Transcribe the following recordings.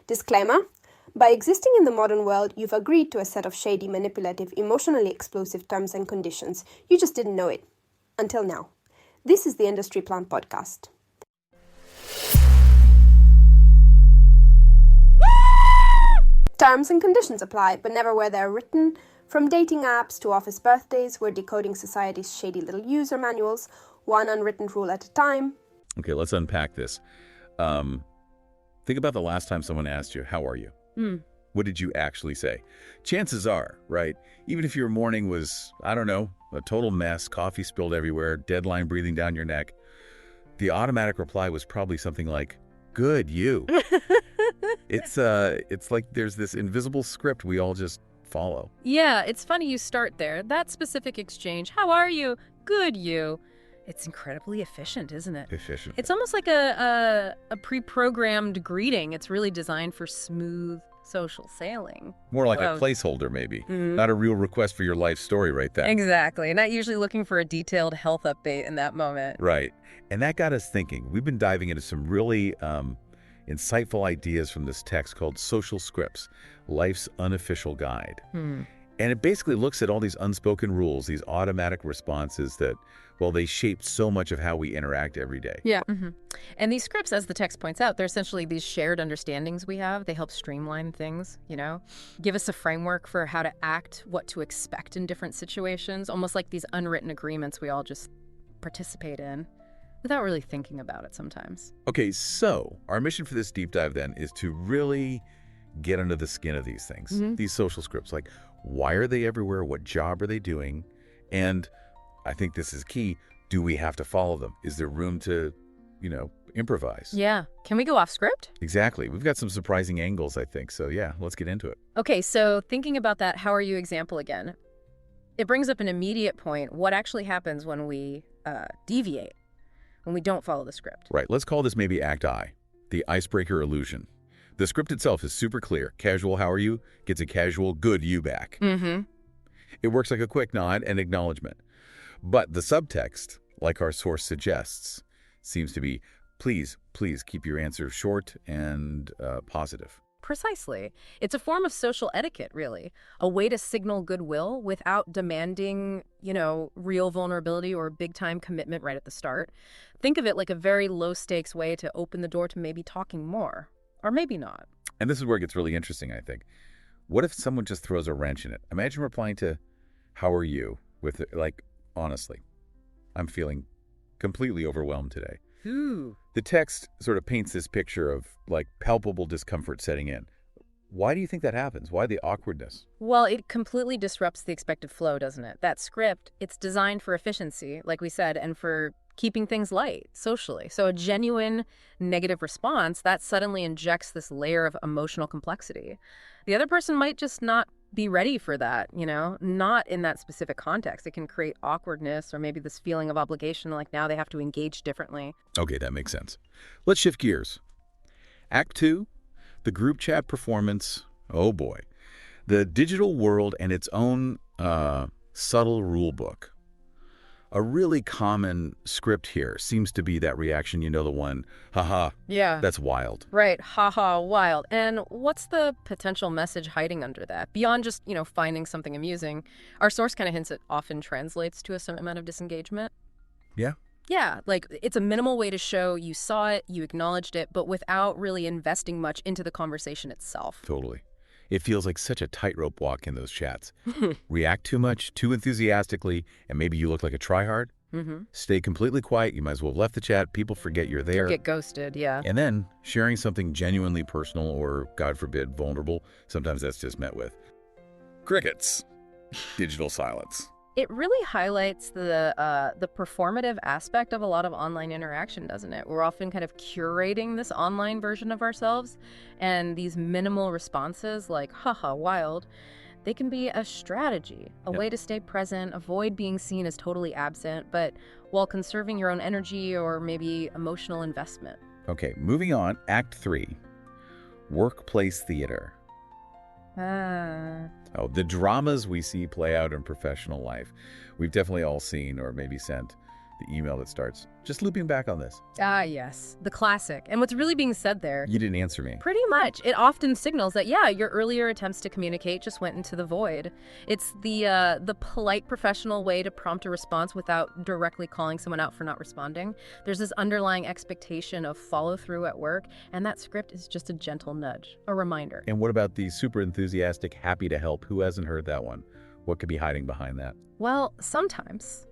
Disclaimer: by existing in the modern world, you've agreed to a set of shady, manipulative, emotionally explosive terms and conditions. You just didn't know it. Until now. This is the Industry Plant Podcast. Terms and conditions apply, but never where they're written. From dating apps to office birthdays, we're decoding society's shady little user manuals, one unwritten rule at a time. Okay, let's unpack this. Think about the last time someone asked you, how are you? What did you actually say? Chances are, right, even if your morning was, I don't know, a total mess, coffee spilled everywhere, deadline breathing down your neck, the automatic reply was probably something like, good, you. It's like there's this invisible script we all just follow. Yeah, it's funny you start there. That specific exchange, how are you? Good, you. It's incredibly efficient, isn't it? Efficient. It's almost like a pre-programmed greeting. It's really designed for smooth social sailing. More like a placeholder, maybe. Not a real request for your life story right then. Exactly. Not usually looking for a detailed health update in that moment. Right. And that got us thinking. We've been diving into some really insightful ideas from this text called Social Scripts, Life's Unofficial Guide. And it basically looks at all these unspoken rules, these automatic responses that, well, they shape so much of how we interact every day. Yeah. And these scripts, as the text points out, they're essentially these shared understandings we have. They help streamline things, give us a framework for how to act, what to expect in different situations, almost like these unwritten agreements we all just participate in without really thinking about it sometimes. Okay, so our mission for this deep dive then is to really get under the skin of these things, these social scripts. Like, why are they everywhere? What job are they doing? And I think this is key. Do we have to follow them? Is there room to, improvise? Yeah. Can we go off script? Exactly. We've got some surprising angles, I think. So yeah, let's get into it. Okay, so thinking about that how are you example again, it brings up an immediate point. What actually happens when we deviate, when we don't follow the script? Right. Let's call this maybe Act I, the icebreaker illusion. The script itself is super clear. Casual, how are you? Gets a casual, good, you back. It works like a quick nod and acknowledgement. But the subtext, like our source suggests, seems to be, please keep your answer short and positive. Precisely. It's a form of social etiquette, really. A way to signal goodwill without demanding, real vulnerability or big-time commitment right at the start. Think of it like a very low-stakes way to open the door to maybe talking more. Or maybe not. And this is where it gets really interesting, I think. What if someone just throws a wrench in it? Imagine replying to, how are you? With, honestly, I'm feeling completely overwhelmed today. Ooh. The text sort of paints this picture of, palpable discomfort setting in. Why do you think that happens? Why the awkwardness? Well, it completely disrupts the expected flow, doesn't it? That script, it's designed for efficiency, like we said, and for keeping things light socially. So a genuine negative response, that suddenly injects this layer of emotional complexity. The other person might just not be ready for that, not in that specific context. It can create awkwardness or maybe this feeling of obligation, like now they have to engage differently. Okay, that makes sense. Let's shift gears. Act 2, the group chat performance. Oh boy. The digital world and its own subtle rule book. A really common script here seems to be that reaction, the one, haha, yeah, that's wild. Right, haha, wild. And what's the potential message hiding under that? Beyond just, finding something amusing, our source kind of hints it often translates to some amount of disengagement. Yeah? Yeah, it's a minimal way to show you saw it, you acknowledged it, but without really investing much into the conversation itself. Totally. It feels like such a tightrope walk in those chats. React too much, too enthusiastically, and maybe you look like a tryhard. Stay completely quiet. You might as well have left the chat. People forget you're there. Get ghosted, yeah. And then sharing something genuinely personal or, God forbid, vulnerable, sometimes that's just met with crickets. Digital silence. It really highlights the performative aspect of a lot of online interaction, doesn't it? We're often kind of curating this online version of ourselves, and these minimal responses like, haha, wild, they can be a strategy, a way to stay present, avoid being seen as totally absent, but while conserving your own energy or maybe emotional investment. Okay, moving on, Act 3, workplace theater. Oh, the dramas we see play out in professional life. We've definitely all seen or maybe sent The email that starts, just looping back on this. Ah, yes. The classic. And what's really being said there? You didn't answer me. Pretty much. It often signals that, yeah, your earlier attempts to communicate just went into the void. It's the polite professional way to prompt a response without directly calling someone out for not responding. There's this underlying expectation of follow through at work, and that script is just a gentle nudge, a reminder. And what about the super enthusiastic, happy to help? Who hasn't heard that one? What could be hiding behind that? Well, sometimes,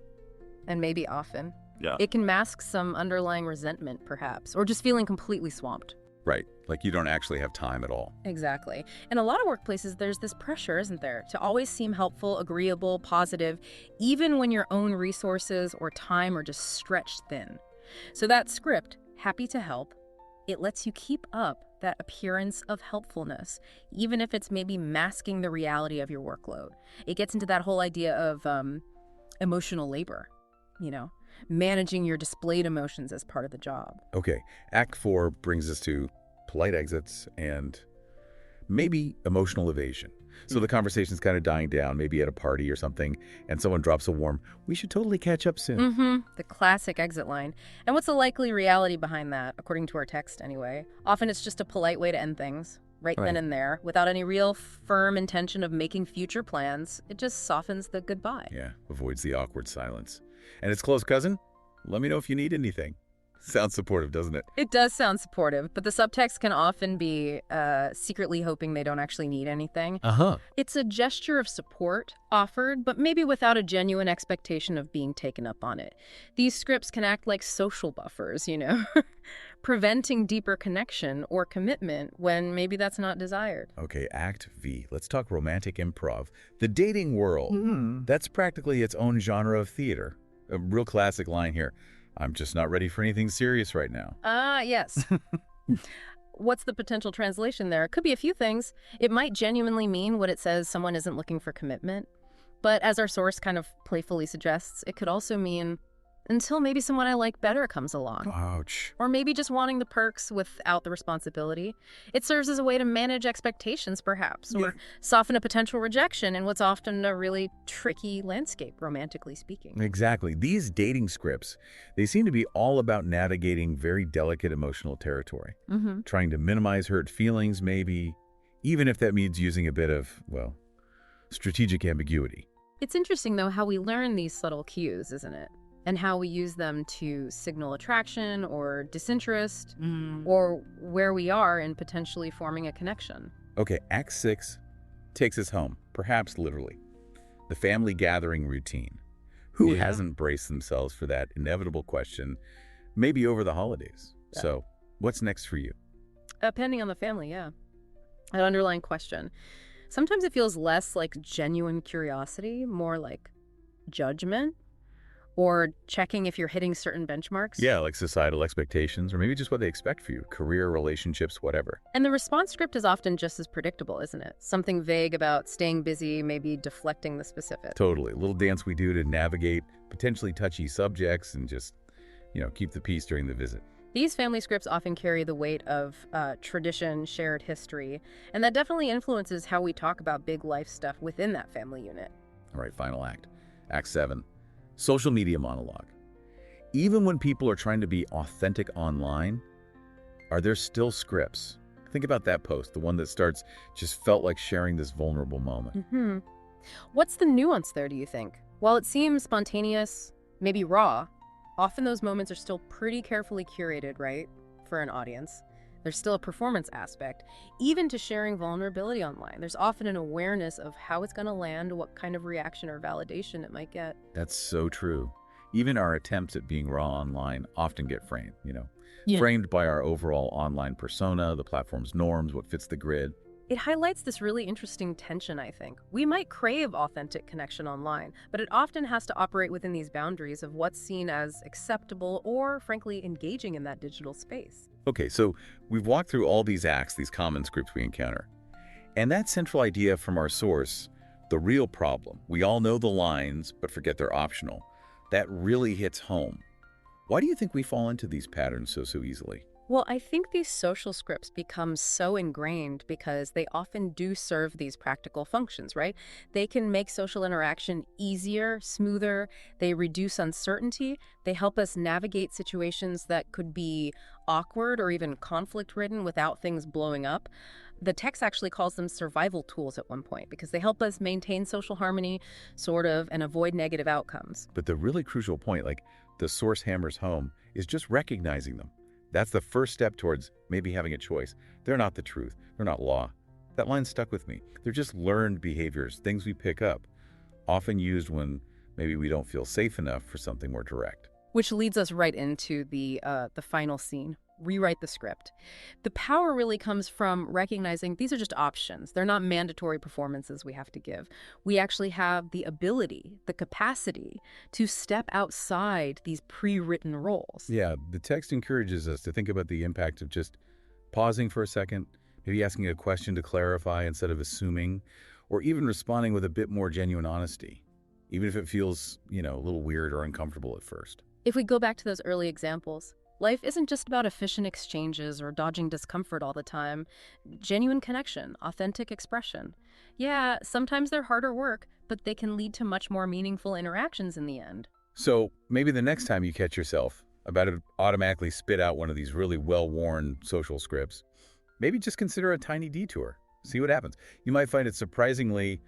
and maybe often, it can mask some underlying resentment, perhaps, or just feeling completely swamped. Right, like you don't actually have time at all. Exactly. In a lot of workplaces, there's this pressure, isn't there, to always seem helpful, agreeable, positive, even when your own resources or time are just stretched thin. So that script, happy to help, it lets you keep up that appearance of helpfulness, even if it's maybe masking the reality of your workload. It gets into that whole idea of emotional labor, managing your displayed emotions as part of the job. Okay, Act 4 brings us to polite exits and maybe emotional evasion. So the conversation's kind of dying down, maybe at a party or something, and someone drops a warm, "We should totally catch up soon." The classic exit line. And what's the likely reality behind that, according to our text anyway? Often it's just a polite way to end things, right then and there, without any real firm intention of making future plans. It just softens the goodbye. Yeah, avoids the awkward silence. And its close cousin, let me know if you need anything. Sounds supportive, doesn't it? It does sound supportive, but the subtext can often be secretly hoping they don't actually need anything. It's a gesture of support offered, but maybe without a genuine expectation of being taken up on it. These scripts can act like social buffers, preventing deeper connection or commitment when maybe that's not desired. Okay, Act V. Let's talk romantic improv. The dating world. That's practically its own genre of theater. A real classic line here. "I'm just not ready for anything serious right now." Yes. What's the potential translation there? It could be a few things. It might genuinely mean what it says, someone isn't looking for commitment. But as our source kind of playfully suggests, it could also mean until maybe someone I like better comes along. Ouch. Or maybe just wanting the perks without the responsibility. It serves as a way to manage expectations, perhaps, or soften a potential rejection in what's often a really tricky landscape, romantically speaking. Exactly. These dating scripts, they seem to be all about navigating very delicate emotional territory. Trying to minimize hurt feelings, maybe, even if that means using a bit of, strategic ambiguity. It's interesting, though, how we learn these subtle cues, isn't it? And how we use them to signal attraction or disinterest, or where we are in potentially forming a connection. Okay, Act 6 takes us home, perhaps literally. The family gathering routine. Who hasn't braced themselves for that inevitable question, maybe over the holidays? So, what's next for you? Depending on the family, An underlying question. Sometimes it feels less like genuine curiosity, more like judgment. Or checking if you're hitting certain benchmarks. Yeah, like societal expectations, or maybe just what they expect for you, career, relationships, whatever. And the response script is often just as predictable, isn't it? Something vague about staying busy, maybe deflecting the specific. Totally. A little dance we do to navigate potentially touchy subjects and just, keep the peace during the visit. These family scripts often carry the weight of tradition, shared history, and that definitely influences how we talk about big life stuff within that family unit. All right, final act. Act 7. Social media monologue. Even when people are trying to be authentic online, are there still scripts? Think about that post, the one that starts, "Just felt like sharing this vulnerable moment." What's the nuance there, do you think? While it seems spontaneous, maybe raw, often those moments are still pretty carefully curated, right, for an audience. There's still a performance aspect. Even to sharing vulnerability online, there's often an awareness of how it's going to land, what kind of reaction or validation it might get. That's so true. Even our attempts at being raw online often get framed, framed by our overall online persona, the platform's norms, what fits the grid. It highlights this really interesting tension, I think. We might crave authentic connection online, but it often has to operate within these boundaries of what's seen as acceptable or, frankly, engaging in that digital space. Okay, so we've walked through all these acts, these common scripts we encounter. And that central idea from our source, the real problem, we all know the lines, but forget they're optional, that really hits home. Why do you think we fall into these patterns so easily? Well, I think these social scripts become so ingrained because they often do serve these practical functions, right? They can make social interaction easier, smoother, they reduce uncertainty, they help us navigate situations that could be awkward or even conflict-ridden without things blowing up. The text actually calls them survival tools at one point because they help us maintain social harmony, sort of, and avoid negative outcomes. But the really crucial point, like the source hammers home, is just recognizing them. That's the first step towards maybe having a choice. They're not the truth. They're not law. That line stuck with me. They're just learned behaviors, things we pick up, often used when maybe we don't feel safe enough for something more direct. Which leads us right into the final scene. Rewrite the script. The power really comes from recognizing these are just options. They're not mandatory performances we have to give. We actually have the ability, the capacity to step outside these pre-written roles. Yeah, the text encourages us to think about the impact of just pausing for a second, maybe asking a question to clarify instead of assuming, or even responding with a bit more genuine honesty, even if it feels, a little weird or uncomfortable at first. If we go back to those early examples, life isn't just about efficient exchanges or dodging discomfort all the time. Genuine connection, authentic expression. Yeah, sometimes they're harder work, but they can lead to much more meaningful interactions in the end. So maybe the next time you catch yourself about to automatically spit out one of these really well-worn social scripts, maybe just consider a tiny detour. See what happens. You might find it surprisingly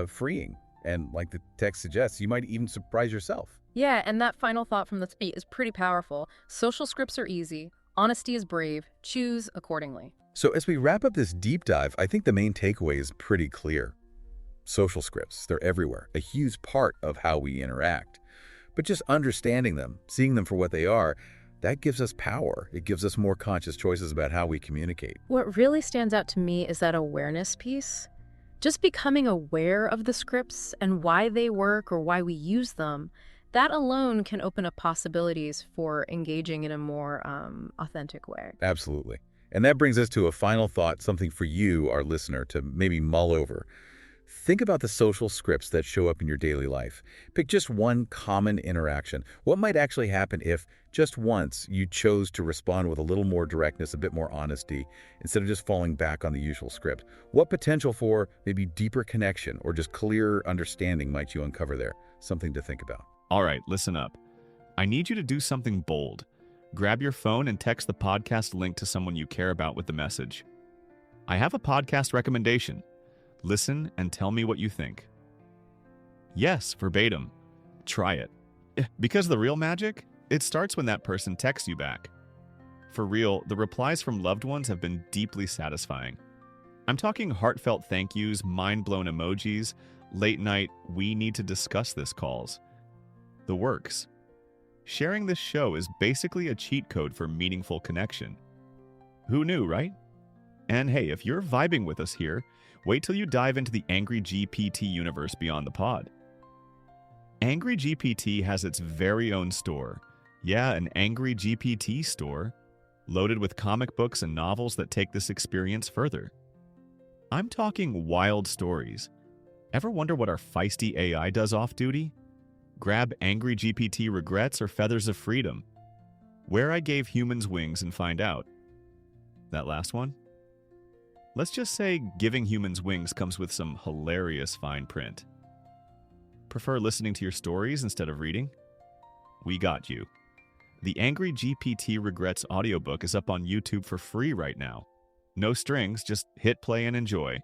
freeing. And like the text suggests, you might even surprise yourself. Yeah, and that final thought from the tweet is pretty powerful. Social scripts are easy. Honesty is brave. Choose accordingly. So as we wrap up this deep dive, I think the main takeaway is pretty clear. Social scripts, they're everywhere, a huge part of how we interact. But just understanding them, seeing them for what they are, that gives us power. It gives us more conscious choices about how we communicate. What really stands out to me is that awareness piece. Just becoming aware of the scripts and why they work or why we use them, that alone can open up possibilities for engaging in a more authentic way. Absolutely. And that brings us to a final thought, something for you, our listener, to maybe mull over. Think about the social scripts that show up in your daily life. Pick just one common interaction. What might actually happen if, just once, you chose to respond with a little more directness, a bit more honesty, instead of just falling back on the usual script? What potential for maybe deeper connection or just clearer understanding might you uncover there? Something to think about. All right, listen up. I need you to do something bold. Grab your phone and text the podcast link to someone you care about with the message. I have a podcast recommendation. Listen and tell me what you think. Yes, verbatim. Try it. Because the real magic, it starts when that person texts you back. For real, the replies from loved ones have been deeply satisfying. I'm talking heartfelt thank yous, mind-blown emojis, late-night, we need to discuss this calls. The works. Sharing this show is basically a cheat code for meaningful connection. Who knew, right? And hey, if you're vibing with us here, wait till you dive into the Angry GPT universe beyond the pod. Angry GPT has its very own store. Yeah, an Angry GPT store, loaded with comic books and novels that take this experience further. I'm talking wild stories. Ever wonder what our feisty AI does off-duty? Grab Angry GPT Regrets or Feathers of Freedom. Where I Gave Humans Wings and find out. That last one? Let's just say giving humans wings comes with some hilarious fine print. Prefer listening to your stories instead of reading? We got you. The Angry GPT Regrets audiobook is up on YouTube for free right now. No strings, just hit play and enjoy.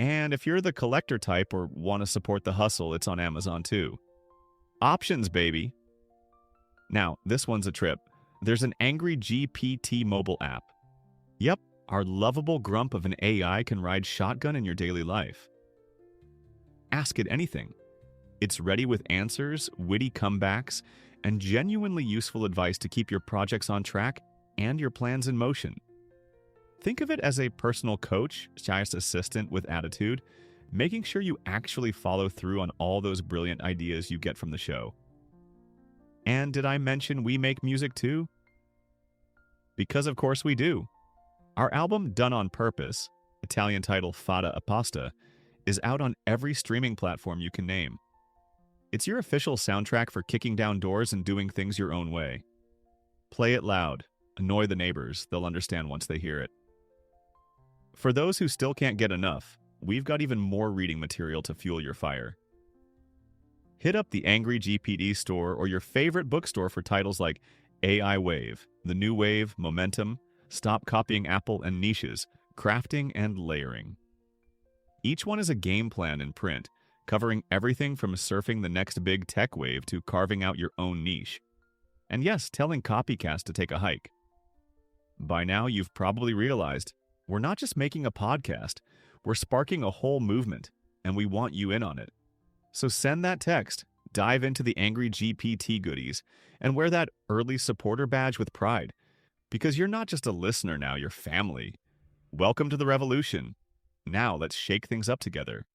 And if you're the collector type or want to support the hustle, it's on Amazon too. Options, baby. Now, this one's a trip. There's an Angry GPT mobile app. Yep, our lovable grump of an AI can ride shotgun in your daily life. Ask it anything. It's ready with answers, witty comebacks, and genuinely useful advice to keep your projects on track and your plans in motion. Think of it as a personal coach, shyest assistant with attitude, making sure you actually follow through on all those brilliant ideas you get from the show. And did I mention we make music too? Because of course we do. Our album Done on Purpose, Italian title Fata Apposta, is out on every streaming platform you can name. It's your official soundtrack for kicking down doors and doing things your own way. Play it loud, Annoy the neighbors, they'll understand once they hear it. For those who still can't get enough, we've got even more reading material to fuel your fire. Hit up the Angry GPD store or your favorite bookstore for titles like AI Wave, The New Wave, Momentum, Stop Copying Apple, and Niches, Crafting and Layering. Each one is a game plan in print, covering everything from surfing the next big tech wave to carving out your own niche. And yes, telling copycats to take a hike. By now, you've probably realized we're not just making a podcast, we're sparking a whole movement, and we want you in on it. So send that text, dive into the Angry GPT goodies, and wear that early supporter badge with pride. Because you're not just a listener now, you're family. Welcome to the revolution. Now let's shake things up together.